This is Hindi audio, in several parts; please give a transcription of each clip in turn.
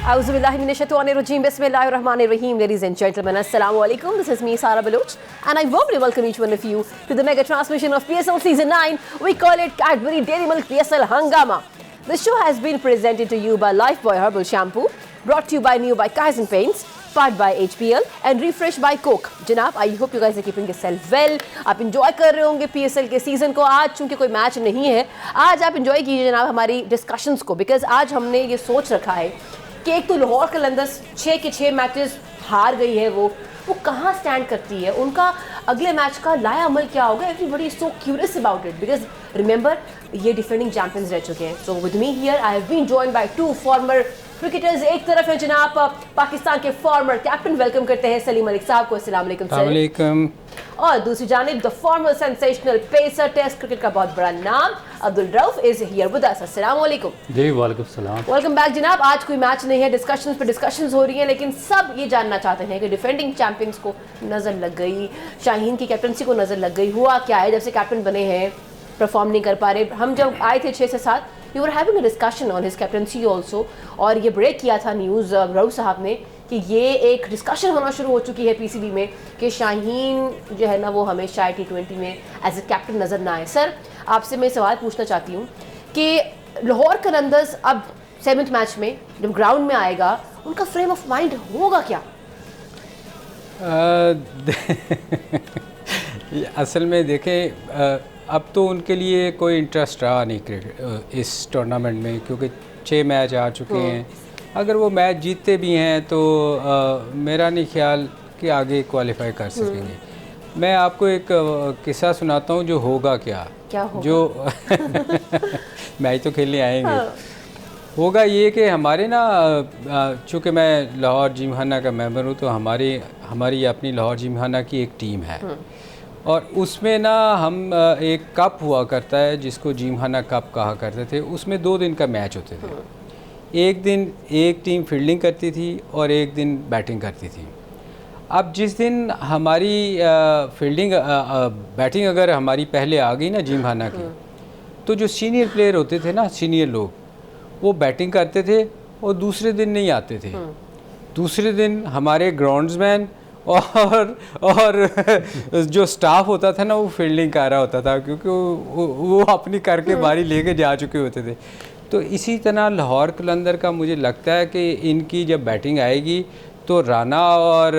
Auzubillahiminashaitanirrajim. Bismillahirrahmanirrahim. Ladies and gentlemen, Assalamu alaikum. This is me, Sara Baloch, and I warmly welcome each one of you to the mega transmission of PSL Season 9. We call it Cadbury Dairy Milk PSL Hangama. The show has been presented to you by Lifebuoy Herbal Shampoo, brought to you by New by Kaizen Paints, powered by HPL and refreshed by Coke. जनाब, I hope you guys are keeping yourself well. आप enjoy कर रहे होंगे PSL के सीजन को. आज चूंकि कोई मैच नहीं है, आज आप enjoy कीजिए जनाब हमारी डिस्कशंस को, बिकॉज आज हमने ये सोच रखा है कि एक तो लाहौर कलंदर्स 6 के 6 मैचेस हार गई है, वो कहाँ स्टैंड करती है, उनका अगले मैच का लाया अमल क्या होगा. Everybody is so curious about it because remember ये डिफेंडिंग चैंपियंस रह चुके हैं. So with me here I have been joined by 2 former cricketers. एक तरफ है जनाब पाकिस्तान के फॉर्मर कैप्टन, वेलकम करते हैं सलीम मलिक साहब को. अस्सलाम वालेकुम सर. और दूसरी जानिब the former sensational pacer, test cricket का बहुत बड़ा नाम, Abdul Rauf is here with us. अस्सलाम वालेकुम. जी वालेकुम सलाम. वेलकम बैक जनाब. आज कोई मैच नहीं है, डिस्कशंस पे डिस्कशंस हो रही हैं, लेकिन सब ये जानना चाहते हैं कि डिफेंडिंग चैंपियंस को नज़र लग गई, शाहीन की कैप्टनसी को नज़र लग गई, हुआ क्या है जब से कैप्टन बने हैं, परफॉर्म नहीं कर पा रहे. हम जब आए थे 6 से 7 we were having a discussion on his captaincy also, और ये ब्रेक किया था न्यूज़ रऊफ साहब ने कि ये एक डिस्कशन होना शुरू हो चुकी है पीसीबी में कि शाहीन जो है ना वो हमेशा T20 में एज ए कैप्टन नज़र ना आए. सर आपसे मैं सवाल पूछना चाहती हूँ कि लाहौर कलंदर्स अब 7th मैच में जब ग्राउंड में आएगा, उनका फ्रेम ऑफ माइंड होगा क्या? असल में देखें, अब तो उनके लिए कोई इंटरेस्ट रहा नहीं क्रिकेट इस टूर्नामेंट में, क्योंकि 6 मैच आ चुके हैं. अगर वो मैच जीतते भी हैं तो मेरा नहीं ख्याल कि आगे क्वालिफाई कर सकेंगे. मैं आपको एक किस्सा सुनाता हूँ जो होगा क्या होगा? जो मैच तो खेलने आएंगे. हाँ. होगा ये कि हमारे ना, चूँकि मैं लाहौर जिमखाना का मेंबर हूँ, तो हमारी अपनी लाहौर जिमखाना की एक टीम है, और उसमें ना हम एक कप हुआ करता है जिसको जिमखाना कप कहा करते थे. उसमें 2 दिन का मैच होते थे. एक दिन एक टीम फील्डिंग करती थी और एक दिन बैटिंग करती थी. अब जिस दिन हमारी बैटिंग अगर हमारी पहले आ गई ना जिमखाना की, तो जो सीनियर प्लेयर होते थे ना, सीनियर लोग, वो बैटिंग करते थे और दूसरे दिन नहीं आते थे. दूसरे दिन हमारे ग्राउंड्समैन और जो स्टाफ होता था ना, वो फील्डिंग कर रहा होता था, क्योंकि वो अपनी करके बारी लेके जा चुके होते थे. तो इसी तरह लाहौर कलंदर का मुझे लगता है कि इनकी जब बैटिंग आएगी तो राना और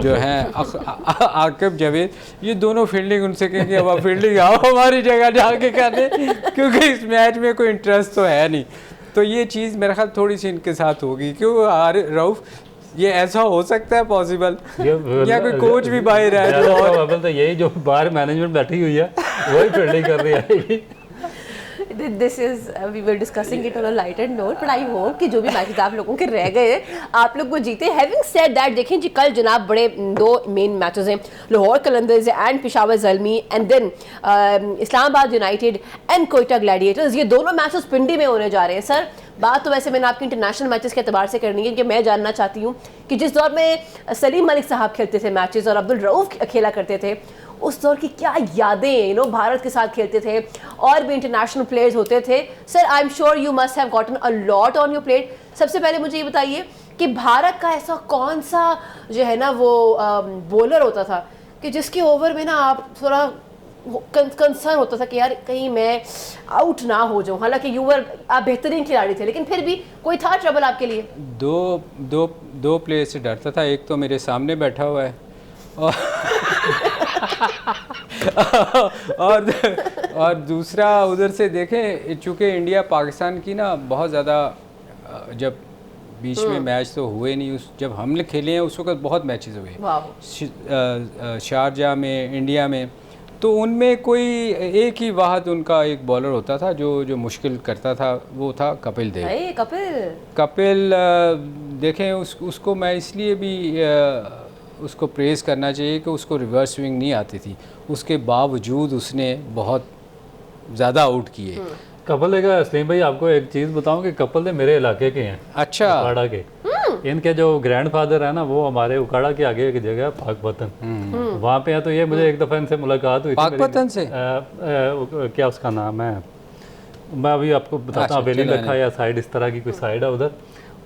जो हैं आकिब जावेद, ये दोनों फील्डिंग उनसे कहेंगे अब आप फील्डिंग आओ हमारी जगह जाके करने, क्योंकि इस मैच में कोई इंटरेस्ट तो है नहीं. तो ये चीज़ मेरा ख्याल थोड़ी सी इनके साथ होगी. क्यों रऊफ, ये ऐसा हो सकता है पॉसिबल, या कोई कोच भी बाहर है? तो यही जो बाहर मैनेजमेंट बैठी हुई है वही फील्डिंग कर रही है. This is we were discussing it on a lighter note, but I hope कि जो भी मैचेस आप लोगों के रह गए आप लोग वो जीते. Having said that, देखें जी कल जनाब बड़े 2 मेन मैचेस हैं, Lahore Qalandars and Peshawar Zalmi, and then Islamabad United and Quetta Gladiators. ये दोनों मैचेस पिंडी में होने जा रहे हैं. सर बात तो वैसे मैंने आपकी इंटरनेशनल मैचेस के अतबार से करनी है कि मैं जानना चाहती हूँ कि जिस दौर में सलीम मलिक साहब खेलते थे मैचेस और अब्दुल रऊफ खेला करते थे, उस दौर की क्या यादें, भारत के साथ खेलते थे और भी इंटरनेशनल प्लेयर्स होते थे. Sir I am sure you must have gotten a lot on your plate. सबसे पहले मुझे ये बताइए कि भारत का ऐसा कौन सा जो है ना वो बॉलर होता था कि जिसके ओवर में ना आप थोड़ा कंसर्न होता था कि यार कहीं मैं आउट ना हो जाऊं. हालांकि आप बेहतरीन खिलाड़ी थे, लेकिन फिर भी कोई था ट्रबल आपके लिए? दो प्लेयर से डरता था. एक तो मेरे सामने बैठा हुआ है और दूसरा उधर से देखें, चूँकि इंडिया पाकिस्तान की ना बहुत ज़्यादा, जब बीच में मैच तो हुए नहीं, जब हमने खेले हैं उस वक्त बहुत मैचेस हुए शारजाह में, इंडिया में. तो उनमें कोई एक ही वाहद उनका एक बॉलर होता था जो मुश्किल करता था, वो था कपिल देव. कपिल देखें उसको मैं इसलिए भी उसको प्रेज़ करना चाहिए कि उसको रिवर्स स्विंग नहीं आती थी, उसके बावजूद उसने बहुत ज़्यादा आउट किए. कपिल का सलीम भाई आपको एक चीज़ बताऊं कि कपिल ने मेरे इलाके के हैं. अच्छा. उकाड़ा के. इनके जो ग्रैंडफादर है ना, वो हमारे उकाड़ा के आगे एक जगह पाकपतन, वहाँ पे है. तो ये मुझे एक दफ़ा इनसे मुलाकात हुई. पाकपतन से क्या उसका नाम है, मैं अभी आपको बताता हूँ. हवेली लखा या साइड, इस तरह की कोई साइड है उधर.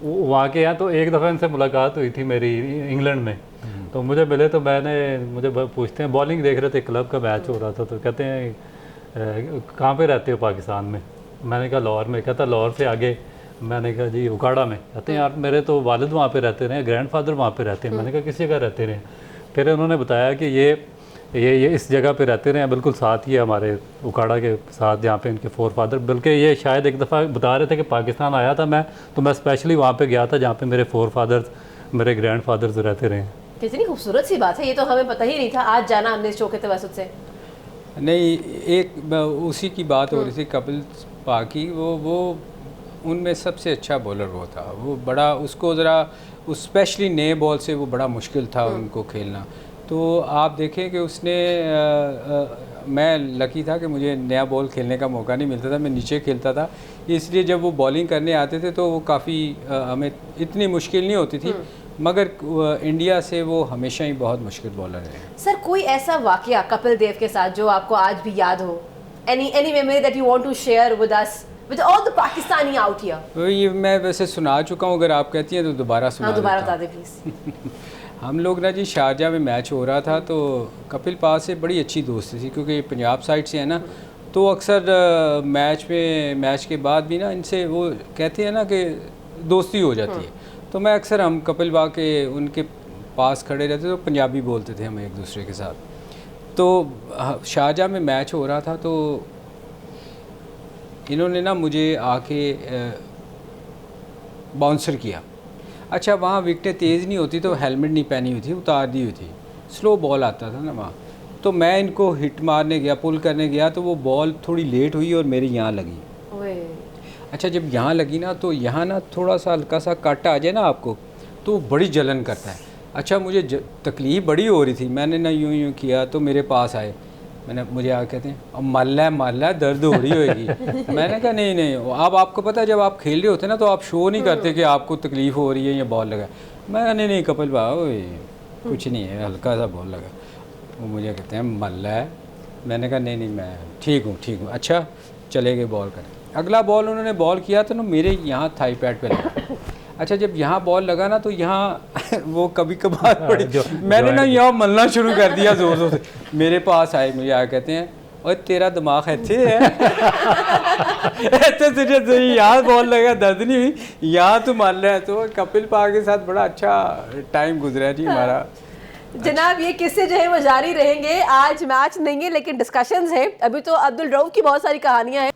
वहाँ के यहाँ तो एक दफ़ा इनसे मुलाकात हुई थी मेरी इंग्लैंड में। तो मुझे मिले तो मुझे पूछते हैं, बॉलिंग देख रहे थे, क्लब का मैच हो रहा था, तो कहते हैं कहाँ पे रहते हो पाकिस्तान में? मैंने कहा लाहौर में। कहता लाहौर से आगे? मैंने कहा जी उकाड़ा में। कहते हैं यार मेरे तो वालिद वहाँ पे रहते रहे, ग्रैंडफादर वहाँ पे रहते हैं। मैंने कहा किस जगह रहते रहे? फिर उन्होंने बताया कि ये इस जगह पे रहते रहे हैं, बिल्कुल साथ ही है हमारे उकाड़ा के साथ, जहाँ पे इनके फोर फादर। बल्कि ये शायद एक दफ़ा बता रहे थे कि पाकिस्तान आया था मैं, तो मैं स्पेशली वहाँ पे गया था जहाँ पे मेरे फोर फादर्स, मेरे ग्रैंड फादर्स रहते रहे। कितनी खूबसूरत सी बात है, ये तो हमें पता ही नहीं था। आज जाना हमने इस शो के तवसुत से। नहीं, एक उसी की बात हो रही थी कपिल पाकी, वो उनमें सबसे अच्छा बॉलर वो था। वो बड़ा उसको ज़रा उस स्पेशली नए बॉल से वो बड़ा मुश्किल था उनको खेलना। तो आप देखें कि उसने मैं लकी था कि मुझे नया बॉल खेलने का मौका नहीं मिलता था, मैं नीचे खेलता था, इसलिए जब वो बॉलिंग करने आते थे तो वो काफ़ी हमें इतनी मुश्किल नहीं होती थी, मगर इंडिया से वो हमेशा ही बहुत मुश्किल बॉलर है। सर कोई ऐसा वाकया कपिल देव के साथ जो आपको आज भी याद हो? Any memory that you want to share with us, with all the Pakistani out here? ये मैं वैसे सुना चुका हूँ, अगर आप कहती हैं तो दोबारा सुना देता हूँ। दोबारा बता दें प्लीज़। हम लोग ना जी शारजा में मैच हो रहा था, तो कपिल पाल से बड़ी अच्छी दोस्ती थी, क्योंकि पंजाब साइड से है ना, तो अक्सर मैच के बाद भी ना इनसे वो कहते हैं ना कि दोस्ती हो जाती है। तो मैं अक्सर हम कपिल बा के उनके पास खड़े रहते तो पंजाबी बोलते थे हम एक दूसरे के साथ। तो शारजा में मैच हो रहा था, तो इन्होंने ना मुझे आके बाउंसर किया। अच्छा, वहाँ विकेटें तेज़ नहीं होती तो हेलमेट नहीं पहनी हुई थी, उतार दी हुई थी, स्लो बॉल आता था ना वहाँ। तो मैं इनको हिट मारने गया, पुल करने गया, तो वो बॉल थोड़ी लेट हुई और मेरे यहाँ लगी। अच्छा, जब यहाँ लगी ना, तो यहाँ ना थोड़ा सा हल्का सा कट आ जाए ना आपको, तो बड़ी जलन करता है। अच्छा, मुझे तकलीफ़ बड़ी हो रही थी, मैंने ना यूँ किया, तो मेरे पास आए, मुझे आ कहते हैं अब माल है दर्द हो रही होगी। मैंने कहा नहीं, अब आपको पता है जब आप खेल रहे होते ना तो आप शो नहीं करते कि आपको तकलीफ़ हो रही है या बॉल लगा। मैं नहीं कपिल भाई कुछ नहीं है, हल्का सा बॉल लगा। वो मुझे कहते हैं मल्ला है। मैंने कहा नहीं मैं ठीक हूँ। अच्छा, चले गए बॉल कर। अगला बॉल उन्होंने बॉल किया तो ना मेरे यहाँ थाई पैड पे लगा। अच्छा, जब यहाँ बॉल लगा ना तो यहाँ वो कभी कभार पड़ी, मैंने ना यहाँ मलना शुरू कर दिया ज़ोर से। मेरे पास आए, मुझे आ कहते हैं और तेरा दिमाग ऐसे है ऐसे तुझे यहाँ बॉल लगा दर्द नहीं हुई, यहाँ तू मान रहा है। तो कपिल पाल के साथ बड़ा अच्छा टाइम गुजरा जी हमारा। जनाब, ये किस्से जो है वो जारी रहेंगे। आज मैच नहीं है लेकिन डिस्कशंस हैं। अभी तो अब्दुल रऊफ की बहुत सारी कहानियां हैं।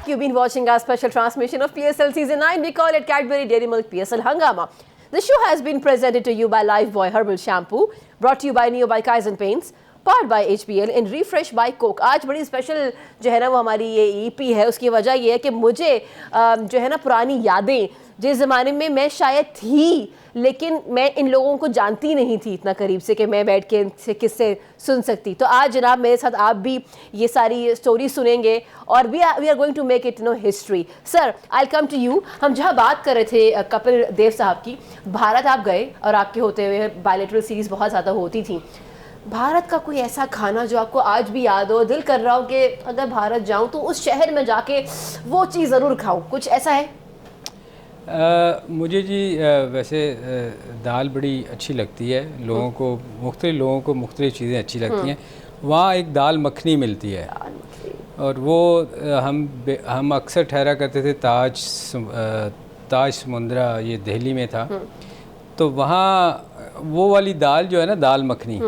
You've been watching our special transmission of PSL Season 9. We call it Cadbury Dairy Milk PSL Hangama. The show has been presented to you by Lifebuoy Herbal Shampoo, brought to you by Neo by Kaizen Paints, powered by HPL and refreshed by Coke. आज बड़ी स्पेशल जो है ना वो हमारी ये EP है। उसकी वजह ये है कि मुझे जो है ना पुरानी यादें, जिस ज़माने में मैं शायद थी लेकिन मैं इन लोगों को जानती नहीं थी इतना करीब से कि मैं बैठ के इनसे किससे सुन सकती। तो आज जनाब मेरे साथ आप भी ये सारी स्टोरी सुनेंगे और we are going to make it no history. Sir, I come to you. हम जहाँ बात कर रहे थे कपिल देव साहब की, भारत आप गए और आपके होते हुए बायलैटरल सीरीज़ बहुत ज़्यादा होती थी। भारत का कोई ऐसा खाना जो आपको आज भी याद हो, दिल कर रहा हो कि अगर भारत जाऊँ तो उस शहर में जाके वो चीज़ ज़रूर खाऊँ, कुछ ऐसा है? मुझे जी वैसे दाल बड़ी अच्छी लगती है लोगों को, मुख्तलिफ चीज़ें अच्छी लगती हैं। वहाँ एक दाल मखनी मिलती है और वो हम अक्सर ठहरा करते थे ताज समुंदरा, ये दिल्ली में था। तो वहाँ वो वाली दाल जो है ना, दाल मखनी,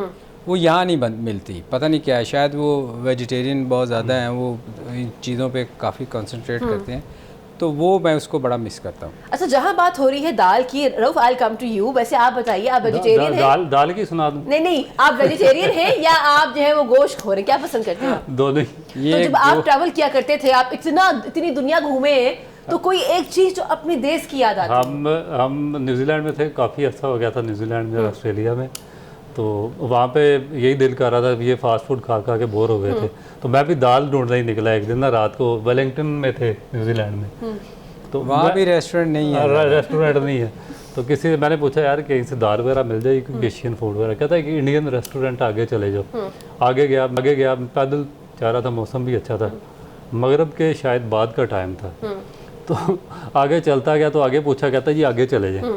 वो यहाँ नहीं मिलती। पता नहीं क्या है, शायद वो वेजिटेरियन बहुत ज़्यादा हैं, वो इन चीज़ों पे काफ़ी कंसंट्रेट करते हैं, तो वो मैं उसको बड़ा मिस करता हूँ। अच्छा, जहाँ बात हो रही है दाल की, रऊफ आई कम टू यू। वैसे आप बताइए, आप वेजिटेरियन हैं? दाल की सुना दूँ? नहीं, आप वेजिटेरियन हैं या आप जो है वो गोश्त खो रहे, क्या पसंद करते हैं? दोनों। तो जब आप ट्रैवल किया करते थे, आप इतनी दुनिया घूमे हैं, तो कोई एक चीज जो अपने देश की याद आती है? हम न्यूजीलैंड में थे, काफ़ी अच्छा हो गया था न्यूजीलैंड में, ऑस्ट्रेलिया में। तो वहाँ पे यही दिल कर रहा था, ये फास्ट फूड खा के बोर हो गए थे। तो मैं भी दाल ढूंढने ही निकला एक दिन ना, रात को वेलिंगटन में थे न्यूजीलैंड में। तो वहाँ भी रेस्टोरेंट नहीं है, रेस्टोरेंट नहीं है। तो किसी से मैंने पूछा यार कहीं से दाल वगैरह मिल जाएगी, एशियन फूड वगैरह। कहता है कि इंडियन रेस्टोरेंट आगे चले जाओ। आगे गया पैदल चाह रहा था, मौसम भी अच्छा था, मगरब के शायद बाद का टाइम था। तो आगे चलता गया, तो आगे पूछा, कहता जी आगे चले जाएं।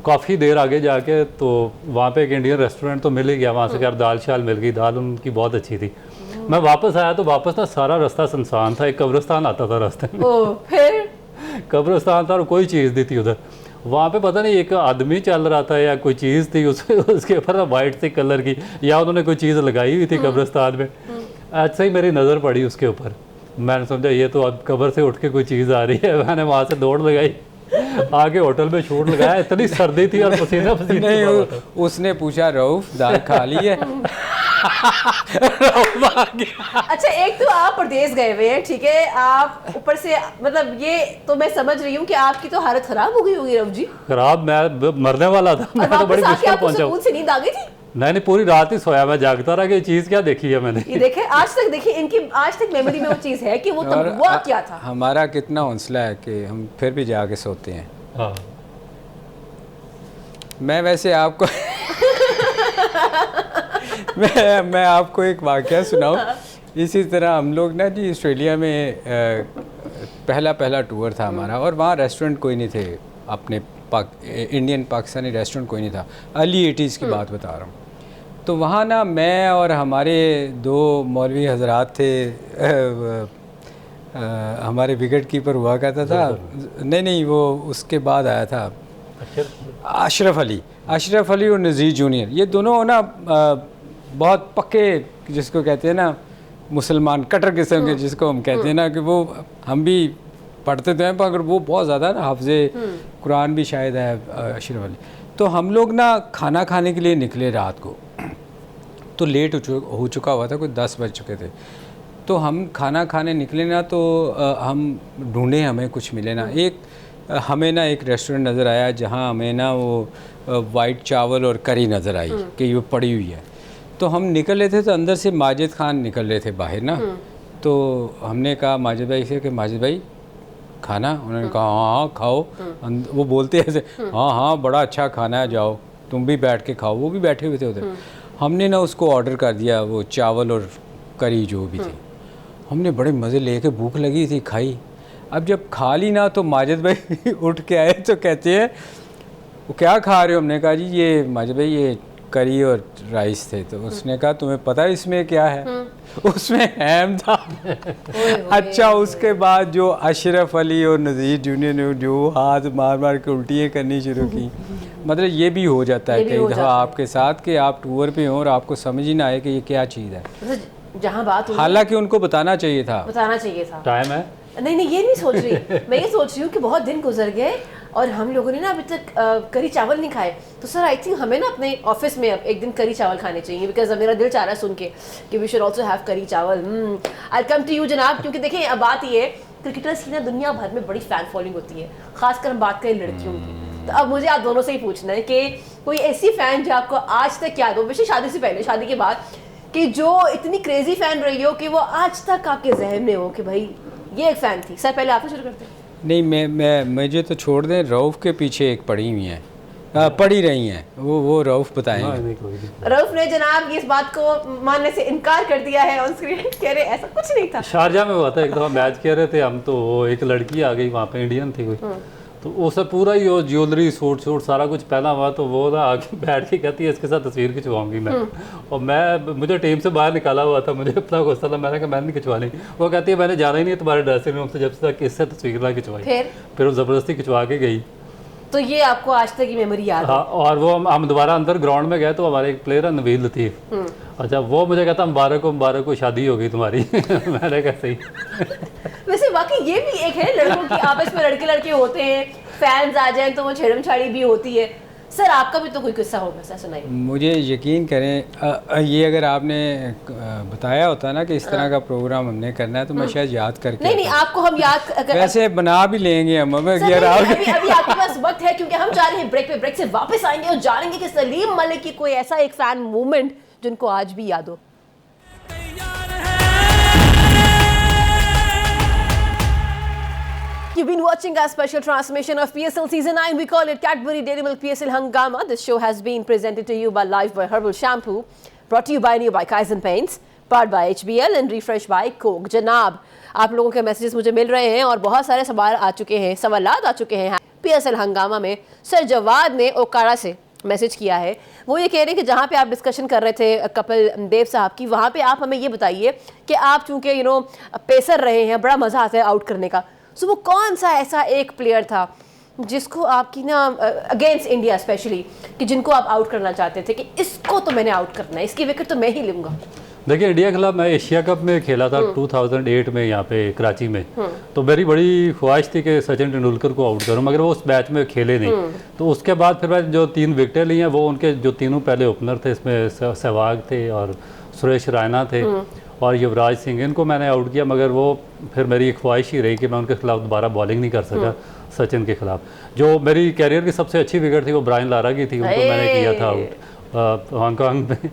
काफ़ी देर आगे जाके तो वहाँ पे एक इंडियन रेस्टोरेंट तो मिल ही गया, वहाँ से यार दाल शाल मिल गई, दाल उनकी बहुत अच्छी थी। मैं वापस आया तो वापस ना सारा रास्ता सुनसान था, एक कब्रिस्तान आता था रास्ते में। फिर कब्रिस्तान था और कोई चीज़ नहीं थी उधर। वहाँ पे पता नहीं एक आदमी चल रहा था या कोई चीज़ थी उसके ऊपर वाइट से कलर की, या उन्होंने कोई चीज़ लगाई हुई थी कब्रिस्तान में। ऐसे ही मेरी नज़र पड़ी उसके ऊपर, मैंने समझा ये तो अब कब्र से उठ के कोई चीज़ आ रही है। मैंने वहाँ से दौड़ लगाई, आगे होटल में शूट लगाया, इतनी सर्दी थी और पसीना पसीना। नहीं, उसने पूछा रऊफ दाल खा ली है? अच्छा, एक तो आप परदेश गए हुए हैं, ठीक है, आप ऊपर से मतलब ये तो मैं समझ रही हूँ कि आपकी तो हालत खराब हो गई होगी रऊफ जी। खराब, मैं मरने वाला था, मैं तो बड़ी मुश्किल पहुंचा। उनसे नींद आ गई थी? नहीं, पूरी रात ही सोया, मैं जागता रहा कि ये चीज़ क्या देखी है मैंने। ये देखे आज तक, देखिए इनकी आज तक मेमोरी में वो चीज़ है कि वो तब हुआ क्या था। हमारा कितना हौसला है कि हम फिर भी जाके सोते हैं। हाँ। मैं वैसे आपको मैं आपको एक वाक़या सुनाऊं। इसी तरह हम लोग ना जी ऑस्ट्रेलिया में पहला टूर था हमारा, और वहाँ रेस्टोरेंट कोई नहीं थे, अपने इंडियन पाकिस्तानी रेस्टोरेंट कोई नहीं था। अर्ली 80s की बात बता रहा हूँ। तो वहाँ ना मैं और हमारे 2 मौलवी हजरात थे, हमारे विकेट कीपर हुआ करता था, नहीं वो उसके बाद आया था, अशरफ अली और नज़ीर जूनियर। ये दोनों ना बहुत पक्के, जिसको कहते हैं ना मुसलमान कट्टर किस्म के, जिसको हम कहते हैं ना कि वो हम भी पढ़ते तो हैं, पर वो बहुत ज़्यादा ना हाफ़िज़े कुरान भी शायद है अशरफ अली। तो हम लोग ना खाना खाने के लिए निकले रात को, तो लेट हो चुका हुआ था, कोई 10 बज चुके थे। तो हम खाना खाने निकले ना, तो हम ढूंढे, हमें कुछ मिले ना। हमें ना एक रेस्टोरेंट नज़र आया जहाँ हमें ना वो वाइट चावल और करी नज़र आई कि ये पड़ी हुई है। तो हम निकल रहे थे, तो अंदर से माजिद खान निकल रहे थे बाहर ना। तो हमने कहा माजिद भाई से कि माजिद भाई खाना? उन्होंने कहा हाँ खाओ। वो बोलते ऐसे, हाँ बड़ा अच्छा खाना है, जाओ तुम भी बैठ के खाओ। वो भी बैठे हुए थे उधर। हमने ना उसको ऑर्डर कर दिया, वो चावल और करी जो भी थी। हमने बड़े मज़े लेके, भूख लगी थी, खाई। अब जब खा ली ना, तो माजिद भाई उठ के आए, तो कहते हैं वो क्या खा रहे हो? हमने कहा जी ये माजिद भाई ये करी और राइस थे। तो उसने कहा तुम्हें पता है इसमें क्या है? उसमें हैम था। अच्छा, उसके बाद जो अशरफ अली और नज़ीर जूनियर ने जो हाथ मार मार के उल्टियाँ करनी शुरू की, मतलब ये भी हो जाता है कई दफ़ा आपके साथ कि आप टूर पे हों और आपको समझ ही ना आए कि ये क्या चीज़ है। जहाँ बात, हालांकि उनको बताना चाहिए था। टाइम है। नहीं ये नहीं सोच रही मैं ये सोच रही हूँ कि बहुत दिन गुजर गए और हम लोगों ने ना अभी तक करी चावल नहीं खाए। तो सर आई थिंक हमें ना अपने ऑफिस में अब एक दिन करी चावल खाने चाहिए, बिकॉज मेरा दिल चाह रहा है सुन के कि वी शुड आल्सो हैव करी चावल। आई कम टू यू जनाब, क्योंकि देखिए अब बात ये है, क्रिकेटर्स की ना दुनिया भर में बड़ी फ़ैन फॉलोइंग होती है, खासकर हम बात करें लड़कियों की। तो अब मुझे आप दोनों से ही पूछना है कि कोई ऐसी फ़ैन जो आपको आज तक याद हो, वैसे शादी से पहले, शादी के बाद, कि जो इतनी क्रेजी फ़ैन रही हो कि वो आज तक आपके जहन में हो कि भाई ये एक फ़ैन थी। सर पहले आपसे शुरू करते हैं। नहीं, मुझे तो छोड़ दें, रऊफ़ के पीछे एक पड़ी हुई हैं, पड़ी रही हैं, वो रऊफ़ बताएंगे। रऊफ़ ने जनाब इस बात को मानने से इनकार कर दिया है ऑन स्क्रीन, कह रहे ऐसा कुछ नहीं था। शारजा में हुआ था एक दफ़ा, मैच खेल रहे थे हम, तो एक लड़की आ गई वहाँ पे, इंडियन थी कोई, तो उसे पूरा ही वो ज्वेलरी सूट सारा कुछ पहना हुआ, तो वो ना आके बैठ के कहती है इसके साथ तस्वीर खिंचवाऊंगी मैं। और मुझे टीम से बाहर निकाला हुआ था, मुझे अपना गुस्सा था, मैंने कहा मैंने नहीं खिंचवानी। वो कहती है मैंने जाना ही नहीं तुम्हारे ड्रेसिंग रूम से जब तक इससे तस्वीर ना खिंचवाई। फिर वो ज़बरदस्ती खिंचवा के गई। तो ये आपको आज तक की मेमोरी याद है? हाँ, और वो हम दोबारा अंदर ग्राउंड में गए, तो हमारे एक प्लेयर है नवीद लतीफ़, अच्छा वो मुझे कहता मुबारक को शादी हो गई तुम्हारी। मैंने कहा सही। वैसे वाकई ये भी एक है, लड़कों की आपस में लड़के लड़के होते हैं, फैंस आ जाएं तो वो छेड़म छाड़ी भी होती है। सर आपका भी तो कोई किस्सा होगा, सर सुनाइए। मुझे यकीन करें, ये अगर आपने बताया होता ना कि इस तरह का प्रोग्राम हमने करना है, तो मैं शायद याद करके नहीं आपको हम याद वैसे बना भी लेंगे हम। अभी आपके पास वक्त है, क्योंकि हम जा रहे हैं ब्रेक पे, ब्रेक से वापस आएंगे और जानेंगे कि सलीम मलिक की कोई ऐसा एक फैन मूवमेंट जिनको आज भी याद हो। You've been watching our special transmission of PSL Season 9. We call it Cadbury Dairy Milk PSL Hangama. This show has been presented to you by Lifebuoy Herbal Shampoo, brought to you by Nearby Kaizen Paints, part by HBL and refresh by Coke. जनाब, आप लोगों के मैसेजेस मुझे मिल रहे हैं और बहुत सारे सवाल आ चुके हैं PSL हंगामा में। सर जवाद ने ओकाड़ा से मैसेज किया है, वो ये कह रहे हैं कि जहाँ पे आप डिस्कशन कर रहे थे कपिल देव साहब की, वहाँ पे आप हमें ये बताइए कि आप चूँकि पेसर रहे हैं, बड़ा मज़ा आता है आउट करने का, सो वो कौन सा ऐसा एक प्लेयर था जिसको आपकी अगेंस्ट इंडिया स्पेशली, कि जिनको आप आउट करना चाहते थे कि इसको तो मैंने आउट करना है, इसकी विकेट तो मैं ही लूँगा? देखिए, इंडिया के खिलाफ मैं एशिया कप में खेला था 2008 में यहाँ पे कराची में, तो मेरी बड़ी ख्वाहिश थी कि सचिन तेंदुलकर को आउट करूँ, मगर वो उस मैच में खेले नहीं। तो उसके बाद फिर मैं जो 3 विकेटें ली हैं, वो उनके जो तीनों पहले ओपनर थे, इसमें सहवाग थे और सुरेश रैना थे और युवराज सिंह, इनको मैंने आउट किया, मगर वो फिर मेरी ख्वाहिश ही रही कि मैं उनके खिलाफ दोबारा बॉलिंग नहीं कर सका सचिन के खिलाफ। जो मेरी कैरियर की सबसे अच्छी विकेट थी वो ब्रायन लारा की थी, उनको मैंने किया था आउट हांगकांग में।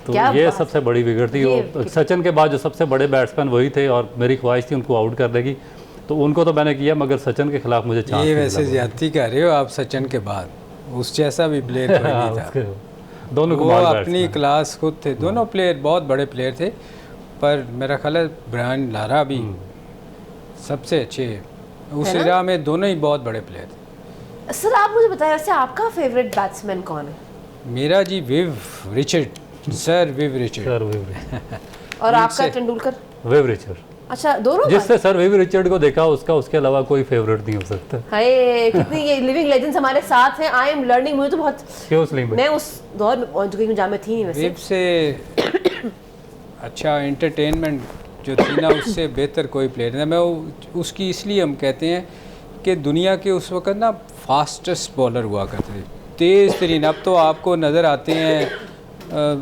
तो ये सबसे बड़ी विकेट थी। वो सचिन के बाद जो सबसे बड़े बैट्समैन वही थे और मेरी ख्वाहिश थी उनको आउट करने की, तो उनको तो मैंने किया, मगर सचिन के खिलाफ मुझे चांस ये वैसे ज्यादती कर रहे हो आप। सचिन के बाद उस जैसा भी प्लेयर कोई नहीं था। दोनों वो अपनी क्लास खुद थे, दोनों प्लेयर बहुत बड़े प्लेयर थे, पर मेरा ख्याल है ब्रायन लारा भी सबसे अच्छे उस एरा में, दोनों ही बहुत बड़े प्लेयर थे। सर आप मुझे बताया, वैसे आपका फेवरेट बैट्समैन कौन है? मेरा जी विव रिचर्ड, सर विव रिचर्ड। और आपका तेंदुलकर? विव रिचर्ड। अच्छा, दोनों जिससे सर विव रिचर्ड को देखा उसके अलावा कोई फेवरेट नहीं हो सकता। हाय, कितनी ये लिविंग लेजेंड्स हमारे साथ हैं। आई एम लर्निंग, मुझे तो बहुत, मैं उस दौर में पहुंच चुकी हूं जहां मैं थी नहीं। वैसे विव से अच्छा एंटरटेनमेंट जो थी ना, उससे बेहतर कोई प्लेयर नहीं। मैं उसकी इसलिए हम कहते हैं कि दुनिया के उस वक्त ना फास्टेस्ट बॉलर हुआ करते थे, तेज़ तरीन। अब तो आपको नज़र आते हैं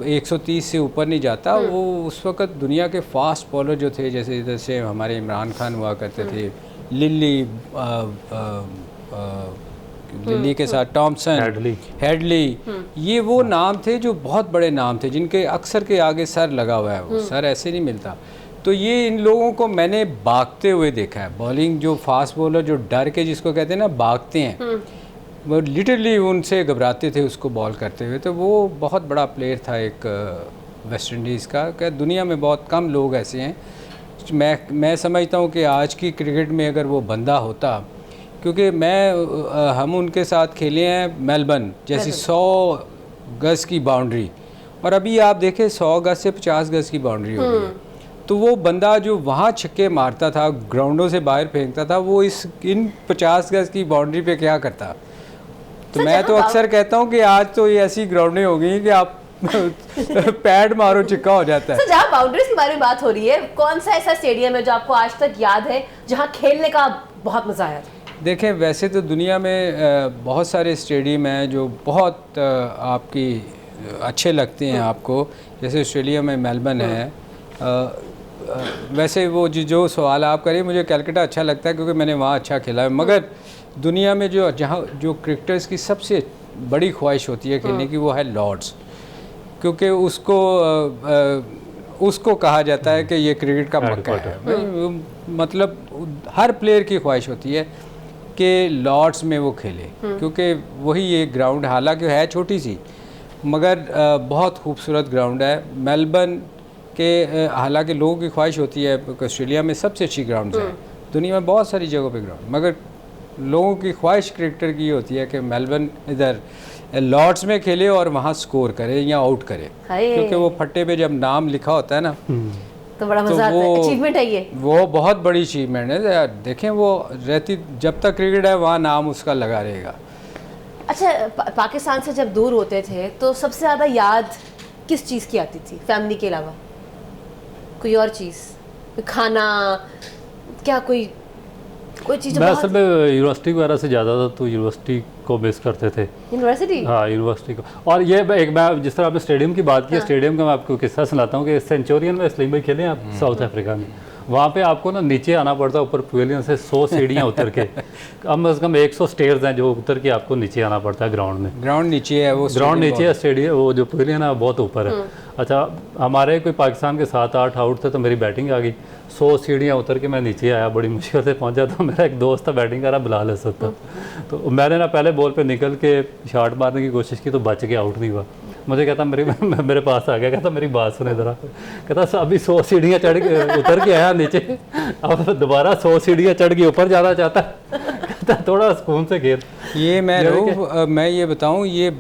130 से ऊपर नहीं जाता। वो उस वक्त दुनिया के फास्ट बॉलर जो थे, जैसे इधर से हमारे इमरान खान हुआ करते थे, लिली के साथ टॉमसन, हेडली, ये वो नाम थे जो बहुत बड़े नाम थे, जिनके अक्सर के आगे सर लगा हुआ है। वो सर ऐसे नहीं मिलता। तो ये इन लोगों को मैंने भागते हुए देखा है। बॉलिंग जो फास्ट बॉलर जो डर के जिसको कहते हैं ना, भागते हैं, वो लिटरली उनसे घबराते थे उसको बॉल करते हुए। तो वो बहुत बड़ा प्लेयर था एक वेस्ट इंडीज़ का। क्या दुनिया में बहुत कम लोग ऐसे हैं। मैं समझता हूँ कि आज की क्रिकेट में अगर वो बंदा होता, क्योंकि हम उनके साथ खेले हैं मेलबर्न जैसी 100 गज़ की बाउंड्री, और अभी आप देखें 100 गज़ से 50 गज़ की बाउंड्री हो गई है। तो वो बंदा जो वहाँ छक्के मारता था, ग्राउंडों से बाहर फेंकता था, वो इन 50 गज़ की बाउंड्री पे क्या करता। तो मैं तो अक्सर कहता हूँ कि आज तो ये ऐसी ग्राउंडें हो गई कि आप पैड मारो चिक्का हो जाता है। जहाँ बाउंड्रीज के बारे में बात हो रही है, कौन सा ऐसा स्टेडियम है जो आपको आज तक याद है जहाँ खेलने का बहुत मजा आया था? देखें, वैसे तो दुनिया में बहुत सारे स्टेडियम हैं जो बहुत आपकी अच्छे लगते हैं आपको। जैसे ऑस्ट्रेलिया में मेलबर्न है। वैसे वो जो सवाल आप करें, मुझे कलकत्ता अच्छा लगता है क्योंकि मैंने वहाँ अच्छा खेला है। मगर दुनिया में जो क्रिकेटर्स की सबसे बड़ी ख्वाहिश होती है खेलने की, वो है लॉर्ड्स, क्योंकि उसको कहा जाता है कि ये क्रिकेट का मक्का है। मतलब हर प्लेयर की ख्वाहिश होती है कि लॉर्ड्स में वो खेले, क्योंकि वही ये ग्राउंड, हालांकि है छोटी सी, मगर बहुत खूबसूरत ग्राउंड है। मेलबर्न के हालांकि लोगों की ख्वाहिश होती है ऑस्ट्रेलिया में सबसे अच्छी ग्राउंड है, दुनिया में बहुत सारी जगहों पे ग्राउंड, मगर लोगों की ख्वाहिश क्रिकेटर की होती है कि मेलबर्न इधर लॉर्ड्स में खेले और वहाँ स्कोर करे या आउट करे, क्योंकि वो फट्टे पे जब नाम लिखा होता है ना, तो बड़ा मजा आता है। अचीवमेंट है ये, वो बहुत बड़ी अचीवमेंट है। देखें, वो रहती जब तक क्रिकेट है वहाँ नाम उसका लगा रहेगा। अच्छा, पाकिस्तान से जब दूर होते थे तो सबसे ज़्यादा याद किस चीज़ की आती थी फैमिली के अलावा? कोई और चीज़, कोई खाना, क्या कोई चीज़? मैं असल में यूनिवर्सिटी वगैरह से ज़्यादा था, तो यूनिवर्सिटी को मिस करते थे। यूनिवर्सिटी? हाँ, यूनिवर्सिटी को। और ये मैं जिस तरह आपने स्टेडियम की बात की, हाँ। स्टेडियम का मैं आपको किस्सा सुनाता हूँ कि सेंचुरियन में सलीम भाई खेले आप साउथ अफ्रीका में, वहाँ पे आपको ना नीचे आना पड़ता, ऊपर पवेलियन से 100 सीढ़ियाँ उतर के, कम से कम 100 स्टेयर्स हैं जो उतर के आपको नीचे आना पड़ता है ग्राउंड में। ग्राउंड नीचे है, वो ग्राउंड नीचे है, स्टेडियम वो जो पवेलियन है बहुत ऊपर है। अच्छा, हमारे कोई पाकिस्तान के 7-8 आउट थे, तो मेरी बैटिंग आ गई, 100 सीढ़ियाँ उतर के मैं नीचे आया, बड़ी मुश्किल से पहुंचा। तो मेरा एक दोस्त था बैटिंग कर रहा, बिलाल असद था, तो मैंने ना पहले बॉल पे निकल के शॉट मारने की कोशिश की तो बच के आउट नहीं हुआ। मुझे कहता मेरे पास आ गया, कहता मेरी बात सुने ज़रा, कहता अभी 100 सीढ़ियाँ चढ़ के उतर के आया नीचे, अब दोबारा 100 सीढ़ियाँ चढ़ के ऊपर जाना चाहता है, कहता थोड़ा सुकून से खेल। ये मैं ये बताऊं, ये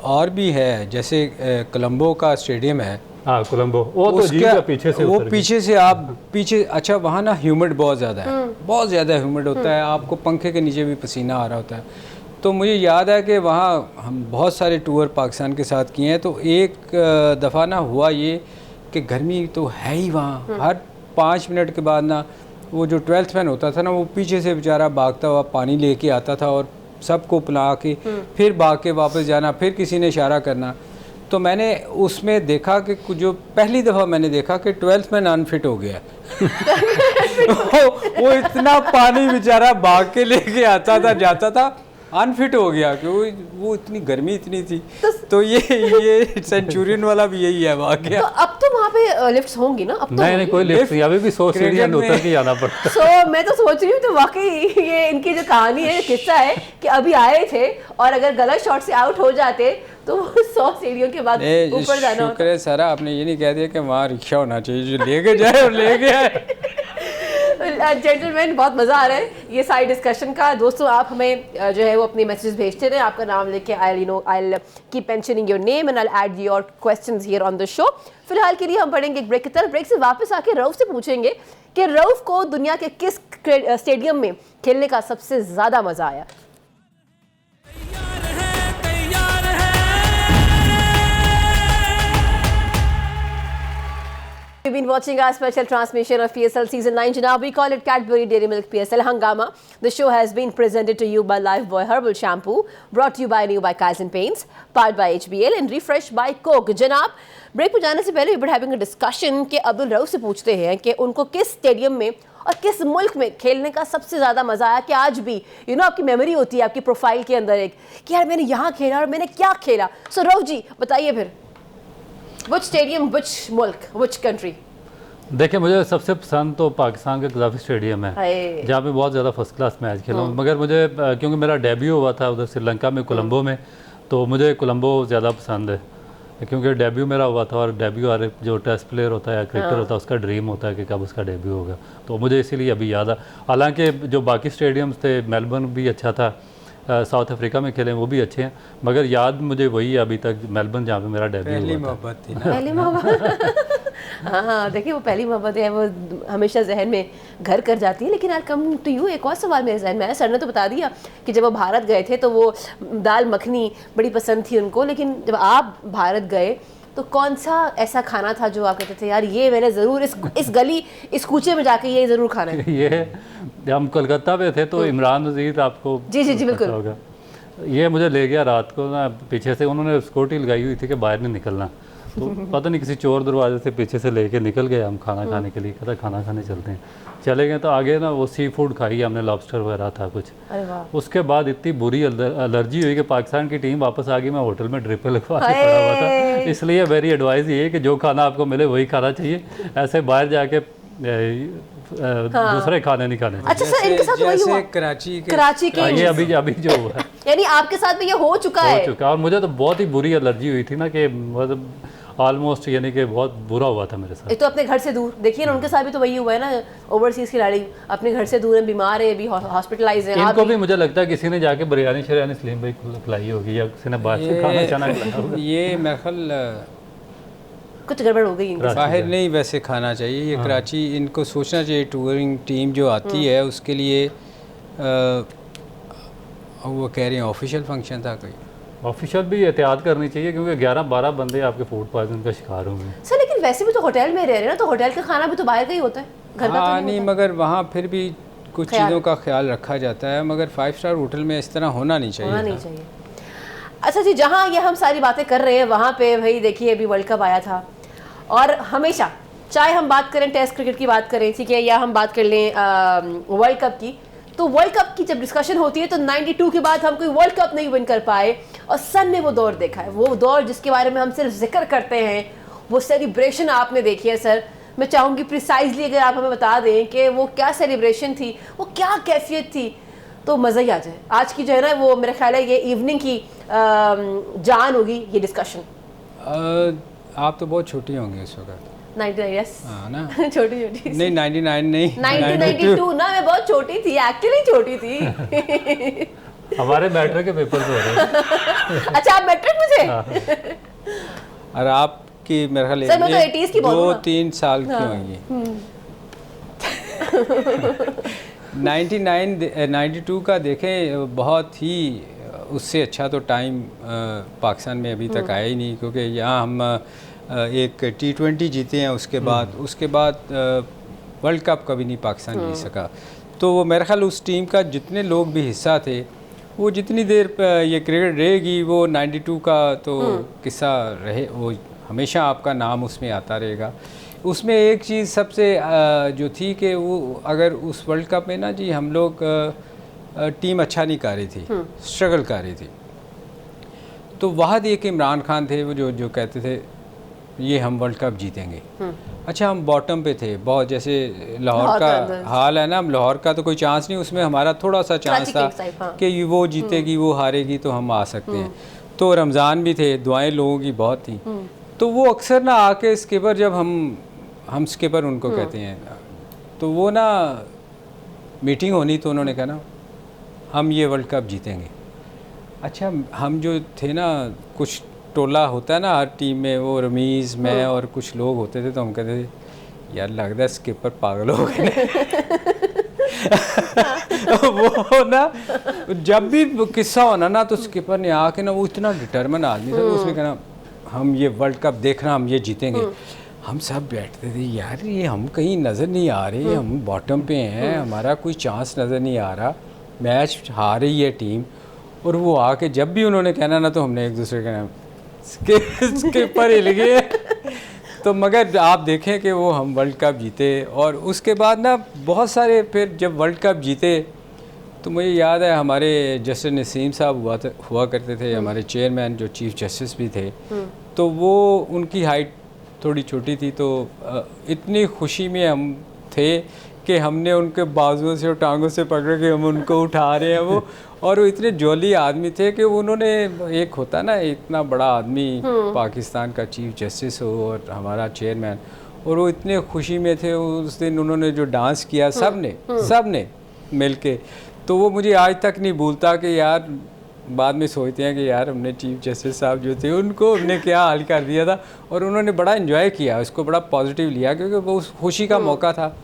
और भी है, जैसे कोलंबो का स्टेडियम है। हाँ कोलंबो, वो तो जीप का पीछे से वो पीछे से आप पीछे, अच्छा वहाँ ना ह्यूमिड बहुत ज़्यादा है, बहुत ज़्यादा ह्यूमिड होता है, आपको पंखे के नीचे भी पसीना आ रहा होता है। तो मुझे याद है कि वहाँ हम बहुत सारे टूर पाकिस्तान के साथ किए हैं, तो एक दफ़ा ना हुआ ये कि गर्मी तो है ही वहाँ, हर 5 मिनट के बाद ना वो जो 12th मैन होता था ना, वो पीछे से बेचारा भागता हुआ पानी लेके आता था और सबको पिला के फिर भाग के वापस जाना, फिर किसी ने इशारा करना। तो मैंने उसमें देखा कि जो पहली दफ़ा मैंने देखा कि 12th मैन अनफिट हो गया वो इतना पानी बेचारा भाग के लेके आता था, जाता था, अनफिट हो गया कि वो इतनी गर्मी इतनी थी। तो ये सेंचुरियन वाला भी यही है वाकया। तो अब तो वहाँ पे लिफ्ट्स होंगी ना? अब तो नहीं कोई लिफ्ट नहीं, अभी भी 100 सीढ़ियाँ उतर के जाना पड़ता। सो मैं तो सोच रही हूँ, तो वाकई ये इनकी जो कहानी है, किस्सा है कि अभी आए थे और अगर गलत शॉट से आउट हो जाते तो 100 सीढ़ियों के बाद ऊपर जाना होता। शुक्र है सारा आपने ये नहीं कह दिया कि वहाँ रिक्शा होना चाहिए जो लेके जाए और ले गया। जेंटलमैन, बहुत मज़ा आ रहा है ये सारी डिस्कशन का। दोस्तों आप हमें जो है वो अपनी मैसेज भेजते रहे, आपका नाम लेके I'll keep mentioning your name and I'll add your questions here on the show। फिलहाल के लिए हम पढ़ेंगे एक ब्रेक की तरफ। ब्रेक से वापस आके रऊफ से पूछेंगे कि रऊफ को दुनिया के किस स्टेडियम में खेलने का सबसे ज़्यादा मज़ा आया। You've been watching our special transmission of PSL Season 9. Now we call it Cadbury Dairy Milk PSL Hangama. The show has been presented to you by Lifebuoy Herbal Shampoo, brought to you by Kaizen Paints, powered by HBL and refreshed by Coke. जनाब, ब्रेक पे जाने से पहले we were having a discussion कि अब्दुल रऊफ से पूछते हैं कि उनको किस स्टेडियम में और किस मुल्क में खेलने का सबसे ज़्यादा मज़ा आया, कि आज भी आपकी मेमोरी होती है आपकी प्रोफाइल के अंदर एक कि यार मैंने यहाँ खेला और मैंने क्या खेला। सो रऊफ जी बताइए फिर, Which stadium, which मुल्क, which country? देखिए मुझे सबसे पसंद तो पाकिस्तान का गद्दाफी स्टेडियम है, जहाँ पे बहुत ज़्यादा फर्स्ट क्लास मैच खेला हूँ। मगर मुझे क्योंकि मेरा डेब्यू हुआ था उधर श्रीलंका में कोलंबो में, तो मुझे कोलंबो ज़्यादा पसंद है क्योंकि डेब्यू मेरा हुआ था। और डेब्यू हर जो टेस्ट प्लेयर होता है या क्रिकेटर होता है उसका ड्रीम होता है कि कब उसका डेब्यू होगा, तो मुझे इसीलिए अभी याद है। हालाँकि जो बाकी स्टेडियम्स थे, मेलबर्न भी अच्छा था, साउथ अफ्रीका में खेले वो भी अच्छे हैं, मगर याद मुझे वही है अभी तक, मेलबर्न जहाँ पे मेरा डेब्यू हुआ था। मोहब्बत थी ना, पहली मोहब्बत। हाँ देखिए वो पहली मोहब्बत है, वो हमेशा जहन में घर कर जाती है। लेकिन आई कम टू यू, एक और सवाल मेरे जहन में आया। सर ने तो बता दिया कि जब वो भारत गए थे तो वो दाल मखनी बड़ी पसंद थी उनको, लेकिन जब आप भारत गए तो कौन सा ऐसा खाना था जो आप कहते थे यार ये मैंने ज़रूर इस गली इस कूचे में जाके ये ज़रूर खाना है? ये हम कोलकाता में थे तो इमरान वजीर आपको जी बिल्कुल होगा, ये मुझे ले गया रात को ना, पीछे से उन्होंने सिक्योरिटी लगाई हुई थी कि बाहर नहीं निकलना, तो पता नहीं किसी चोर दरवाजे से पीछे से लेके निकल गए हम खाना खाने के लिए। कहता खाना खाने चलते हैं, चले गए। तो आगे ना वो सी फूड खाई हमने, लॉबस्टर वगैरह था कुछ। उसके बाद इतनी बुरी एलर्जी हुई कि पाकिस्तान की टीम वापस आ गई, मैं होटल में ड्रिप लगवा के पड़ा हुआ था। इसलिए मेरी एडवाइस ये है कि जो खाना आपको मिले वही खाना चाहिए, ऐसे बाहर जाके दूसरे खाने नहीं खाने। अच्छा सर, इनके साथ वही हुआ कराची के ये अभी जो हुआ है, यानी आपके साथ भी ये हो चुका है? और मुझे तो बहुत ही बुरी एलर्जी हुई थी ना कि मतलब ऑलमोस्ट यानी कि बहुत बुरा हुआ था मेरे साथ। एक तो अपने घर से दूर, देखिए ना उनके साथ भी तो वही हुआ है ना, ओवरसीज खिलाड़ी अपने घर से दूर है, बीमार है, अभी हॉस्पिटलाइज है। इनको भी मुझे लगता है किसी ने जाके बिरयानी सलीम भाई को खिलाई होगी या किसी ने बाहर से खाना चाना खिलाया होगा। ये मेरे ख्याल कुछ गड़बड़ हो गई, बाहर नहीं वैसे खाना चाहिए ये। कराची इनको सोचना चाहिए, टूरिंग टीम जो आती है उसके लिए वो कह रहे हैं ऑफिशियल फंक्शन था कोई, ऑफिशियल भी एहतियात करनी चाहिए क्योंकि 11-12 बंदे आपके फूड पॉइजन का शिकार होंगे। सर लेकिन वैसे भी तो होटल में रह रहे हैं ना, तो होटल का खाना भी तो बाहर का ही होता है, घर का तो नहीं होता। मगर वहाँ फिर भी कुछ चीज़ों का ख्याल रखा जाता है, मगर 5 स्टार होटल में इस तरह होना नहीं चाहिए। अच्छा जी, जहाँ ये हम सारी बातें कर रहे हैं वहाँ पे भाई देखिए अभी वर्ल्ड कप आया था, और हमेशा चाहे हम बात करें टेस्ट क्रिकेट की बात करें, ठीक है, या हम बात कर लें वर्ल्ड कप की, तो वर्ल्ड कप की जब डिस्कशन होती है तो 92 के बाद हम कोई वर्ल्ड कप नहीं विन कर पाए, और सन ने वो दौर देखा है, वो दौर जिसके बारे में हम सिर्फ जिक्र करते हैं, वो सेलिब्रेशन आपने देखी है। सर मैं चाहूँगी प्रिसाइजली अगर आप हमें बता दें कि वो क्या सेलिब्रेशन थी, वो क्या कैफियत थी, तो मज़ा ही आ जाए। आज की जो है ना वो मेरा ख्याल है ये इवनिंग की जान होगी ये डिस्कशन। आप तो बहुत छोटी होंगी उस वक्त। 99 यस हाँ ना। छोटी छोटी नहीं 99 नहीं 1992 ना, मैं बहुत छोटी थी, एक्चुअली छोटी थी। हमारे मैट्रिक के पेपर हो रहे हैं। अच्छा आप मैट्रिक मुझे और आपकी मेरे ख्याल सर मैं तो 80s की बोलूँ 2-3 साल की होंगी। 92 का देखें, बहुत ही उससे अच्छा तो टाइम पाकिस्तान में अभी तक आया ही नहीं, क्योंकि यहाँ हम एक T20 जीते हैं, उसके बाद वर्ल्ड कप कभी नहीं पाकिस्तान जीत सका। तो वो मेरे ख्याल उस टीम का जितने लोग भी हिस्सा थे, वो जितनी देर ये क्रिकेट रहेगी वो 92 का तो किस्सा रहे, वो हमेशा आपका नाम उसमें आता रहेगा। उसमें एक चीज़ सबसे जो थी कि वो अगर उस वर्ल्ड कप में ना जी हम लोग टीम अच्छा नहीं कर रही थी, स्ट्रगल कर रही थी, तो वहाँ एक इमरान खान थे वो जो कहते थे ये हम वर्ल्ड कप जीतेंगे। अच्छा हम बॉटम पे थे बहुत, जैसे लाहौर का हाल है ना, लाहौर का तो कोई चांस नहीं, उसमें हमारा थोड़ा सा चांस था कि वो जीतेगी वो हारेगी तो हम आ सकते हैं। तो रमज़ान भी थे, दुआएं लोगों की बहुत थी, तो वो अक्सर ना आके स्किपर, जब हम स्किपर उनको कहते हैं, तो वो ना मीटिंग होनी तो उन्होंने कहा ना हम ये वर्ल्ड कप जीतेंगे। अच्छा हम जो थे ना, कुछ टोला होता है ना हर टीम में, वो रमीज़ मैं और कुछ लोग होते थे, तो हम कहते थे यार लगता है स्किपर पागल हो गए। वो ना जब भी किस्सा होना ना, तो स्किपर ने आके ना, वो इतना डिटरमिन आदमी था, उसने कहना हम ये वर्ल्ड कप देखना, हम ये जीतेंगे। हम सब बैठते थे यार ये हम कहीं नज़र नहीं आ रहे, हम बॉटम पे हैं, हमारा कोई चांस नज़र नहीं आ रहा, मैच हार रही है टीम। और वो आके जब भी उन्होंने कहना ना, तो हमने एक दूसरे का स्किपर हिल गए। तो मगर आप देखें कि वो हम वर्ल्ड कप जीते, और उसके बाद ना बहुत सारे फिर जब वर्ल्ड कप जीते, तो मुझे याद है हमारे जस्टिस नसीम साहब हुआ करते थे, हमारे चेयरमैन जो चीफ़ जस्टिस भी थे, तो वो उनकी हाइट थोड़ी छोटी थी, तो इतनी खुशी में हम थे कि हमने उनके बाजुओं से और टांगों से पकड़ के हम उनको उठा रहे हैं वो। और वो इतने जोली आदमी थे कि उन्होंने, एक होता ना इतना बड़ा आदमी पाकिस्तान का चीफ जस्टिस हो और हमारा चेयरमैन, और वो इतने खुशी में थे उस दिन, उन्होंने जो डांस किया सब ने मिल के, तो वो मुझे आज तक नहीं भूलता कि यार बाद में सोचते हैं कि यार हमने चीफ जस्टिस साहब जो थे उनको हमने क्या हाल कर दिया था। और उन्होंने बड़ा एंजॉय किया, उसको बड़ा पॉजिटिव लिया, क्योंकि वो उस खुशी का मौका था।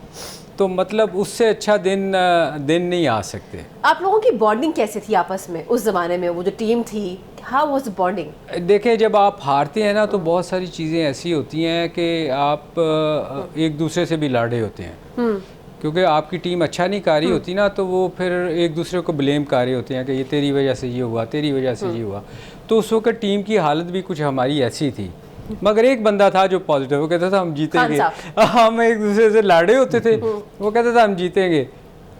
तो मतलब उससे अच्छा दिन नहीं आ सकते। आप लोगों की बॉन्डिंग कैसे थी आपस में उस ज़माने में, वो जो टीम थी, हाउ वाज द बॉन्डिंग? देखें जब आप हारते हैं ना, तो बहुत सारी चीज़ें ऐसी होती हैं कि आप एक दूसरे से भी लड़े होते हैं, क्योंकि आपकी टीम अच्छा नहीं कर रही होती ना, तो वो फिर एक दूसरे को ब्लेम कर रहे होते हैं कि ये तेरी वजह से ये हुआ, तेरी वजह से ये हुआ। तो उस वक्त टीम की हालत भी कुछ हमारी ऐसी थी, मगर एक बंदा था जो पॉजिटिव, वो कहता था हम जीतेंगे। हम एक दूसरे से लड़े होते थे, वो कहता था हम जीतेंगे,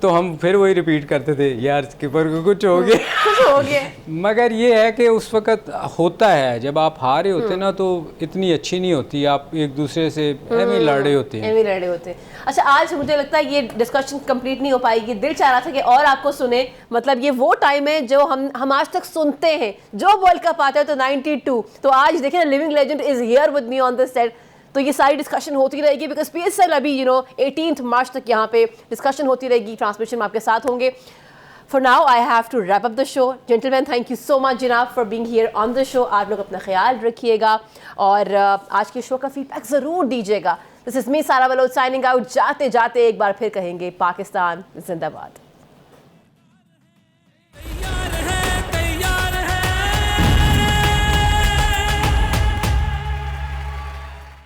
तो हम फिर वही रिपीट करते थे यार स्किपर को कुछ हो गया। मगर ये है कि उस वक्त होता है, जब आप हारे होते ना, तो इतनी अच्छी नहीं होती, आप एक दूसरे से एवं लड़े होते हैं। अच्छा आज मुझे लगता है ये डिस्कशन कंप्लीट नहीं हो पाएगी, दिल चाह रहा था कि और आपको सुने। मतलब ये वो टाइम है जो हम आज तक सुनते हैं, जो वर्ल्ड कप आता है तो 92, तो आज देखिए living legend is here with me on this set, तो ये सारी डिस्कशन होती रहेगी, बिकॉज PSL अभी 18 मार्च तक यहाँ पे डिस्कशन होती रहेगी, ट्रांसमिशन में आपके साथ होंगे। For now I have to wrap up the show. Gentleman thank you so much जनाब for being here on the show. आप लोग अपना ख्याल रखिएगा और आज के शो का फीडबैक ज़रूर दीजिएगा। दिस इज मी सारा बलोच साइनिंग आउट। जाते जाते एक बार फिर कहेंगे पाकिस्तान जिंदाबाद।